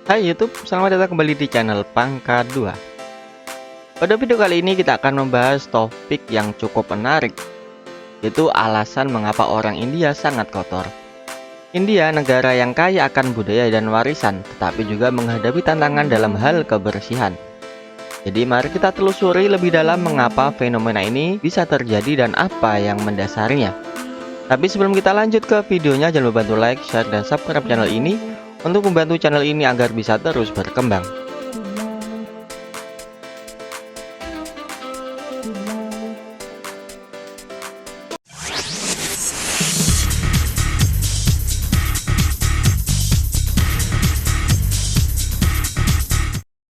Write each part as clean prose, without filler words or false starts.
Hai YouTube, selamat datang kembali di channel Pangkat 2. Pada video kali ini kita akan membahas topik yang cukup menarik, yaitu alasan mengapa orang India sangat kotor. India negara yang kaya akan budaya dan warisan, tetapi juga menghadapi tantangan dalam hal kebersihan. Jadi mari kita telusuri lebih dalam mengapa fenomena ini bisa terjadi dan apa yang mendasarinya. Tapi sebelum kita lanjut ke videonya, jangan lupa bantu like, share, dan subscribe channel ini untuk membantu channel ini agar bisa terus berkembang.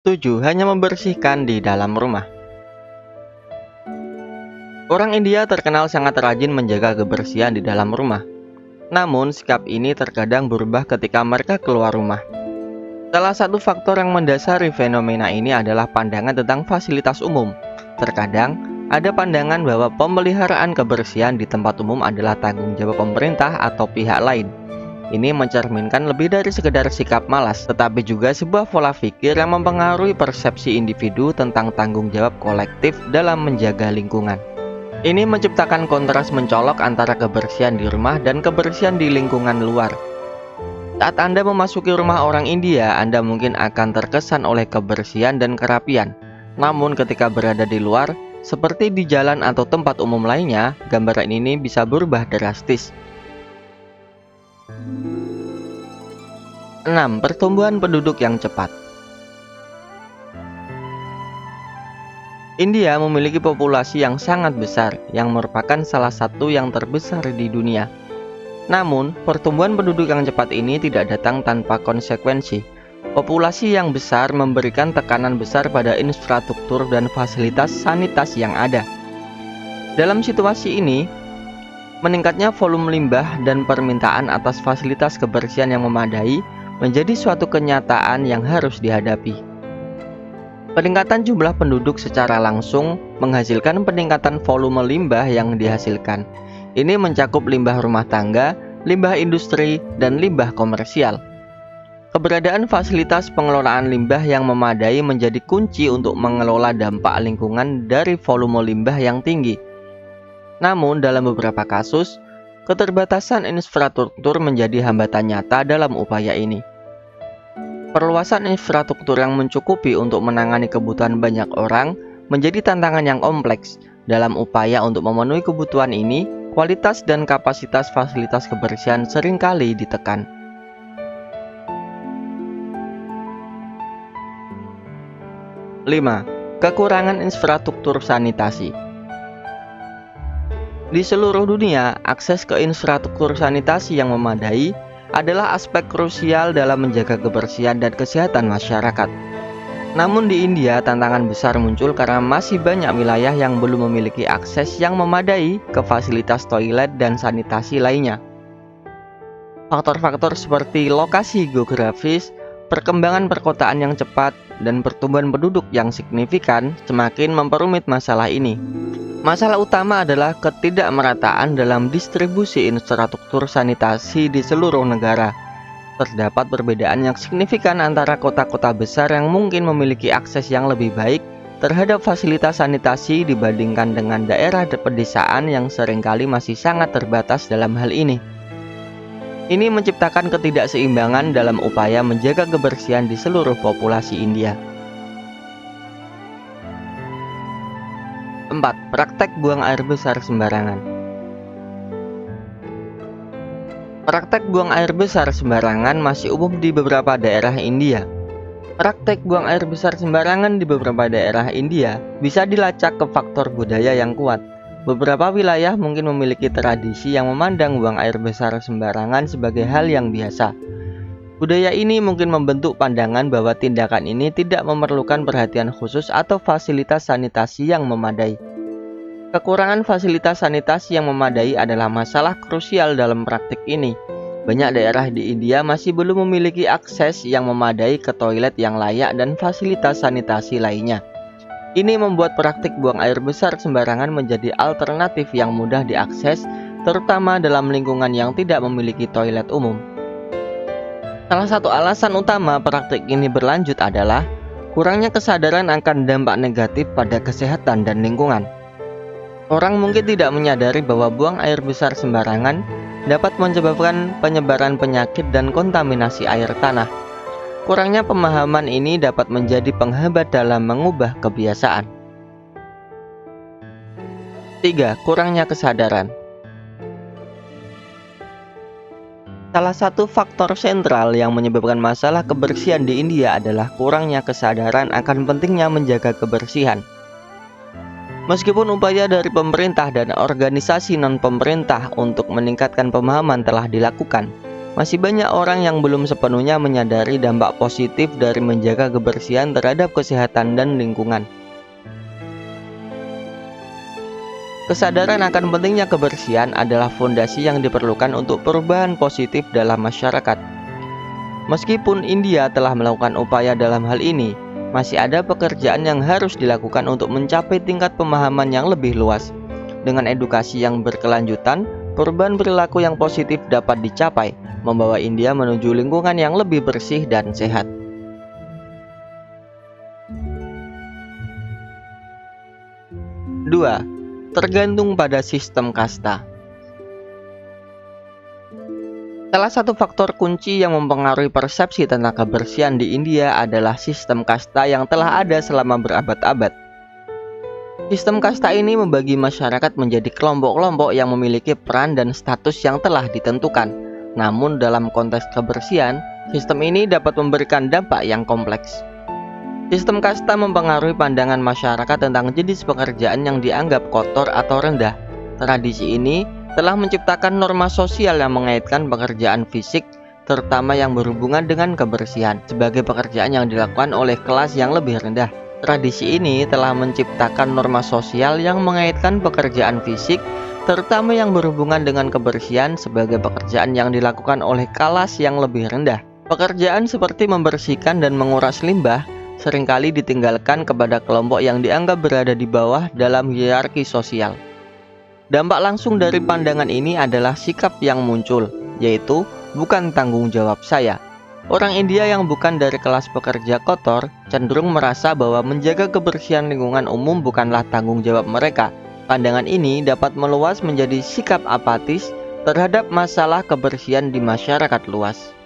Tujuh, hanya membersihkan di dalam rumah. Orang India terkenal sangat rajin menjaga kebersihan di dalam rumah. Namun, sikap ini terkadang berubah ketika mereka keluar rumah. Salah satu faktor yang mendasari fenomena ini adalah pandangan tentang fasilitas umum. Terkadang, ada pandangan bahwa pemeliharaan kebersihan di tempat umum adalah tanggung jawab pemerintah atau pihak lain. Ini mencerminkan lebih dari sekedar sikap malas, tetapi juga sebuah pola pikir yang mempengaruhi persepsi individu tentang tanggung jawab kolektif dalam menjaga lingkungan. Ini menciptakan kontras mencolok antara kebersihan di rumah dan kebersihan di lingkungan luar. Saat Anda memasuki rumah orang India, Anda mungkin akan terkesan oleh kebersihan dan kerapian. Namun ketika berada di luar, seperti di jalan atau tempat umum lainnya, gambaran ini bisa berubah drastis. 6. Pertumbuhan penduduk yang cepat. India memiliki populasi yang sangat besar, yang merupakan salah satu yang terbesar di dunia. Namun, pertumbuhan penduduk yang cepat ini tidak datang tanpa konsekuensi. Populasi yang besar memberikan tekanan besar pada infrastruktur dan fasilitas sanitasi yang ada. Dalam situasi ini, meningkatnya volume limbah dan permintaan atas fasilitas kebersihan yang memadai menjadi suatu kenyataan yang harus dihadapi. Peningkatan jumlah penduduk secara langsung menghasilkan peningkatan volume limbah yang dihasilkan. Ini mencakup limbah rumah tangga, limbah industri, dan limbah komersial. Keberadaan fasilitas pengelolaan limbah yang memadai menjadi kunci untuk mengelola dampak lingkungan dari volume limbah yang tinggi. Namun, dalam beberapa kasus, keterbatasan infrastruktur menjadi hambatan nyata dalam upaya ini. Perluasan infrastruktur yang mencukupi untuk menangani kebutuhan banyak orang menjadi tantangan yang kompleks. Dalam upaya untuk memenuhi kebutuhan ini, kualitas dan kapasitas fasilitas kebersihan seringkali ditekan. 5. Kekurangan infrastruktur sanitasi. Di seluruh dunia, akses ke infrastruktur sanitasi yang memadai adalah aspek krusial dalam menjaga kebersihan dan kesehatan masyarakat. Namun di India, tantangan besar muncul karena masih banyak wilayah yang belum memiliki akses yang memadai ke fasilitas toilet dan sanitasi lainnya. Faktor-faktor seperti lokasi geografis, perkembangan perkotaan yang cepat, dan pertumbuhan penduduk yang signifikan semakin memperumit masalah ini. Masalah utama adalah ketidakmerataan dalam distribusi infrastruktur sanitasi di seluruh negara. Terdapat perbedaan yang signifikan antara kota-kota besar yang mungkin memiliki akses yang lebih baik terhadap fasilitas sanitasi dibandingkan dengan daerah pedesaan yang seringkali masih sangat terbatas dalam hal ini. Ini menciptakan ketidakseimbangan dalam upaya menjaga kebersihan di seluruh populasi India. 4. Praktek buang air besar sembarangan. Praktek buang air besar sembarangan masih umum di beberapa daerah India. Praktek buang air besar sembarangan di beberapa daerah India bisa dilacak ke faktor budaya yang kuat. Beberapa wilayah mungkin memiliki tradisi yang memandang buang air besar sembarangan sebagai hal yang biasa. Budaya ini mungkin membentuk pandangan bahwa tindakan ini tidak memerlukan perhatian khusus atau fasilitas sanitasi yang memadai. Kekurangan fasilitas sanitasi yang memadai adalah masalah krusial dalam praktik ini. Banyak daerah di India masih belum memiliki akses yang memadai ke toilet yang layak dan fasilitas sanitasi lainnya. Ini membuat praktik buang air besar sembarangan menjadi alternatif yang mudah diakses, terutama dalam lingkungan yang tidak memiliki toilet umum. Salah satu alasan utama praktik ini berlanjut adalah kurangnya kesadaran akan dampak negatif pada kesehatan dan lingkungan. Orang mungkin tidak menyadari bahwa buang air besar sembarangan dapat menyebabkan penyebaran penyakit dan kontaminasi air tanah. Kurangnya pemahaman ini dapat menjadi penghambat dalam mengubah kebiasaan. 3. Kurangnya kesadaran. Salah satu faktor sentral yang menyebabkan masalah kebersihan di India adalah kurangnya kesadaran akan pentingnya menjaga kebersihan. Meskipun upaya dari pemerintah dan organisasi non-pemerintah untuk meningkatkan pemahaman telah dilakukan, masih banyak orang yang belum sepenuhnya menyadari dampak positif dari menjaga kebersihan terhadap kesehatan dan lingkungan. Kesadaran akan pentingnya kebersihan adalah fondasi yang diperlukan untuk perubahan positif dalam masyarakat. Meskipun India telah melakukan upaya dalam hal ini, masih ada pekerjaan yang harus dilakukan untuk mencapai tingkat pemahaman yang lebih luas. Dengan edukasi yang berkelanjutan, perubahan perilaku yang positif dapat dicapai, membawa India menuju lingkungan yang lebih bersih dan sehat. Dua, tergantung pada sistem kasta. Salah satu faktor kunci yang mempengaruhi persepsi tentang kebersihan di India adalah sistem kasta yang telah ada selama berabad-abad. Sistem kasta ini membagi masyarakat menjadi kelompok-kelompok yang memiliki peran dan status yang telah ditentukan. Namun dalam konteks kebersihan, sistem ini dapat memberikan dampak yang kompleks. Sistem kasta mempengaruhi pandangan masyarakat tentang jenis pekerjaan yang dianggap kotor atau rendah. Tradisi ini telah menciptakan norma sosial yang mengaitkan pekerjaan fisik, terutama yang berhubungan dengan kebersihan, sebagai pekerjaan yang dilakukan oleh kelas yang lebih rendah. Tradisi ini telah menciptakan norma sosial yang mengaitkan pekerjaan fisik, terutama yang berhubungan dengan kebersihan, sebagai pekerjaan yang dilakukan oleh kelas yang lebih rendah. Pekerjaan seperti membersihkan dan menguras limbah seringkali ditinggalkan kepada kelompok yang dianggap berada di bawah dalam hierarki sosial. Dampak langsung dari pandangan ini adalah sikap yang muncul, yaitu bukan tanggung jawab saya. Orang India yang bukan dari kelas pekerja kotor cenderung merasa bahwa menjaga kebersihan lingkungan umum bukanlah tanggung jawab mereka. Pandangan ini dapat meluas menjadi sikap apatis terhadap masalah kebersihan di masyarakat luas.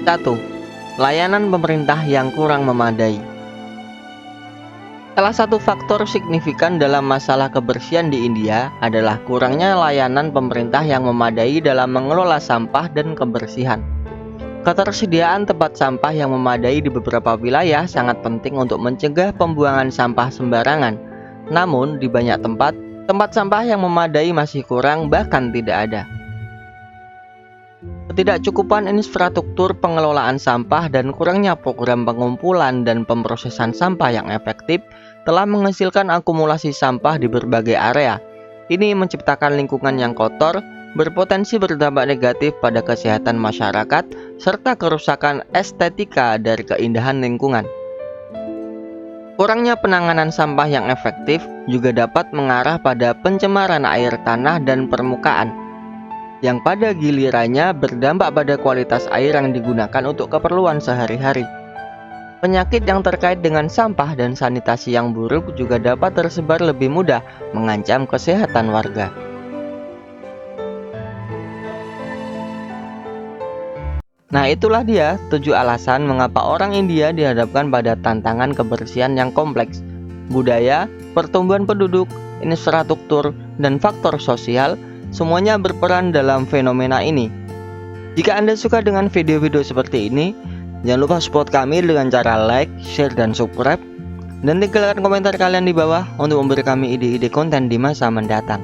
1. Layanan pemerintah yang kurang memadai. Salah satu faktor signifikan dalam masalah kebersihan di India adalah kurangnya layanan pemerintah yang memadai dalam mengelola sampah dan kebersihan. Ketersediaan tempat sampah yang memadai di beberapa wilayah sangat penting untuk mencegah pembuangan sampah sembarangan. Namun, di banyak tempat sampah yang memadai masih kurang, bahkan tidak ada. Ketidakcukupan infrastruktur pengelolaan sampah dan kurangnya program pengumpulan dan pemrosesan sampah yang efektif telah menghasilkan akumulasi sampah di berbagai area. Ini menciptakan lingkungan yang kotor, berpotensi berdampak negatif pada kesehatan masyarakat, serta kerusakan estetika dari keindahan lingkungan. Kurangnya penanganan sampah yang efektif juga dapat mengarah pada pencemaran air tanah dan permukaan, yang pada gilirannya berdampak pada kualitas air yang digunakan untuk keperluan sehari-hari. Penyakit yang terkait dengan sampah dan sanitasi yang buruk juga dapat tersebar lebih mudah, mengancam kesehatan warga. Nah, itulah dia 7 alasan mengapa orang India dihadapkan pada tantangan kebersihan yang kompleks. Budaya, pertumbuhan penduduk, infrastruktur, dan faktor sosial semuanya berperan dalam fenomena ini. Jika Anda suka dengan video-video seperti ini, jangan lupa support kami dengan cara like, share, dan subscribe. Dan tinggalkan komentar kalian di bawah untuk memberi kami ide-ide konten di masa mendatang.